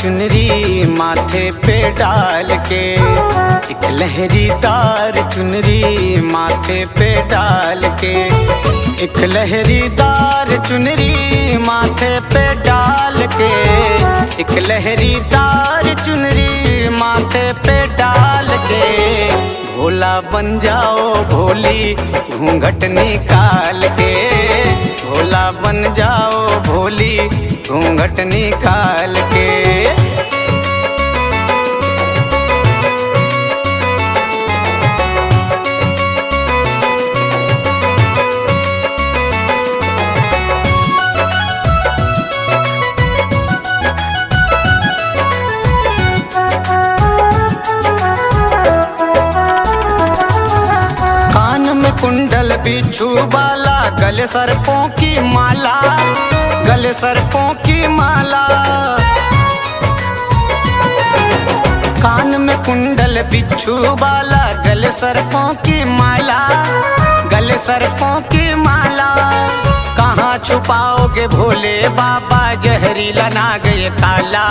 चुनरी माथे पे डाल के, एक लहरीदार चुनरी माथे पे डाल के, एक लहरीदार चुनरी माथे पे डाल के, एक लहरीदार चुनरी माथे पे डाल के। भोला बन जाओ भोली घूंघट निकाल के, भोला बन जाओ भोली घूंघट निकाल के। कुंडल बिच्छू बाला, गले सर्पों की माला, गले सर्पों की माला। कान में कुंडल बिच्छू बाला, गले सर्पों की माला, गले सर्पों की माला। कहाँ छुपाओगे भोले बाबा जहरीला नाग ये काला,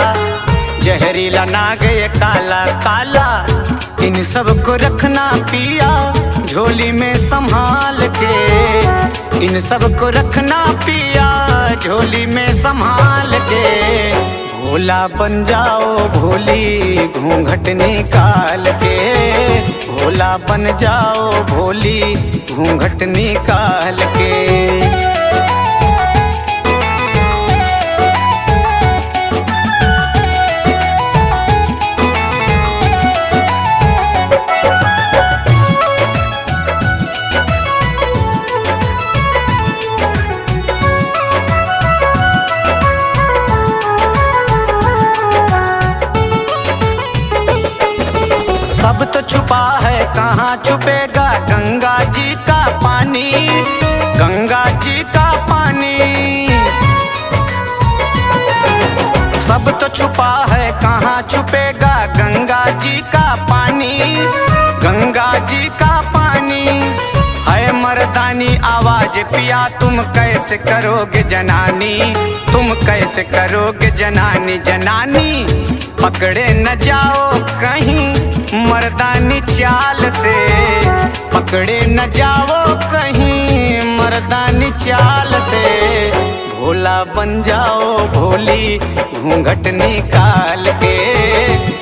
जहरीला नाग ये काला काला। इन सब को रखना पिया झोली में संभाल के, इन सब को रखना पिया झोली में संभाल के। भोला बन जाओ भोली घूंघट निकाल के, भोला बन जाओ भोली घूंघट निकाल के। सब तो छुपा है कहाँ छुपेगा गंगा जी का पानी, गंगा जी का पानी। सब तो छुपा है कहाँ छुपेगा गंगा जी का पानी, गंगा जी का पानी। है मर्दानी आवाज पिया तुम कैसे करोगे जनानी, तुम कैसे करोगे जनानी जनानी। पकड़े न जाओ कहीं मर्दानी चाल से, पकड़े न जाओ कहीं मर्दानी चाल से। भोला बन जाओ भोली घूंघट निकाल के,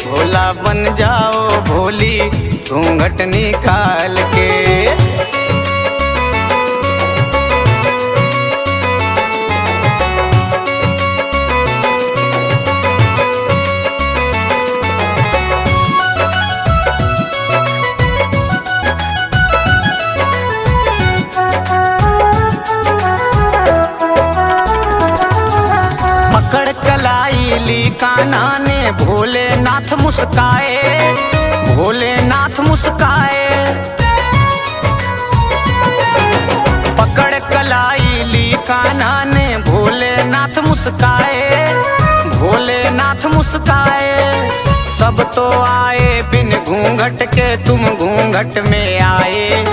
भोला बन जाओ भोली घूंघट निकाल के। पकड़ कलाई ली कान्हा ने भोलेनाथ मुस्काए, भोलेनाथ मुस्काए। पकड़ कलाई ली कान्हा ने भोलेनाथ मुस्काए, भोलेनाथ मुस्काए। सब तो आए बिन घूंघट के, तुम घूंघट में आए,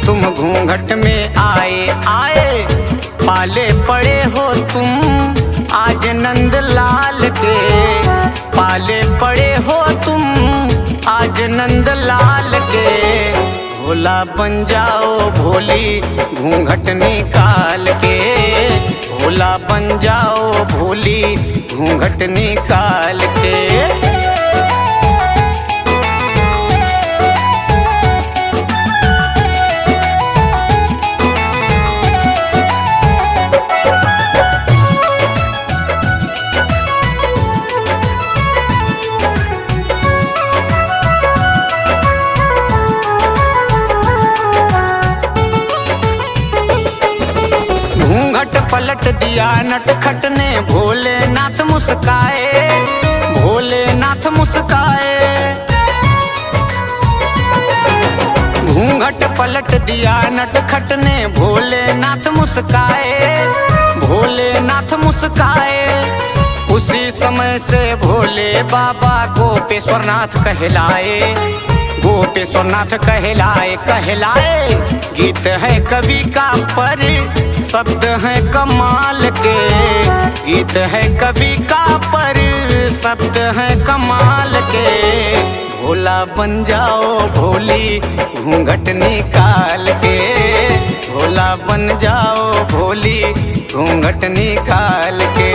तुम घूंघट में आए आए। पाले पड़े हो तुम आज नंद लाल के, पाले पड़े हो तुम आज नंद लाल के। भोला बन जाओ भोली घूंघट निकाल के, भोला बन जाओ भोली घूंघट निकाल के। पलट दिया नटखट ने भोलेनाथ मुस्काए, भोलेनाथ मुस्काए। घूंघट पलट दिया नटखट ने भोलेनाथ मुस्काए, भोलेनाथ मुस्काए। उसी समय से भोले बाबा गोपेश्वरनाथ कहलाए, गोपेश्वरनाथ कहलाए कहलाए। गीत है कवि का पर शब्द है कमाल के, गीत है कवि का पर रक्त है कमाल के। भोला बन जाओ भोली घूंघट निकाल के, भोला बन जाओ भोली घूंघट निकाल के।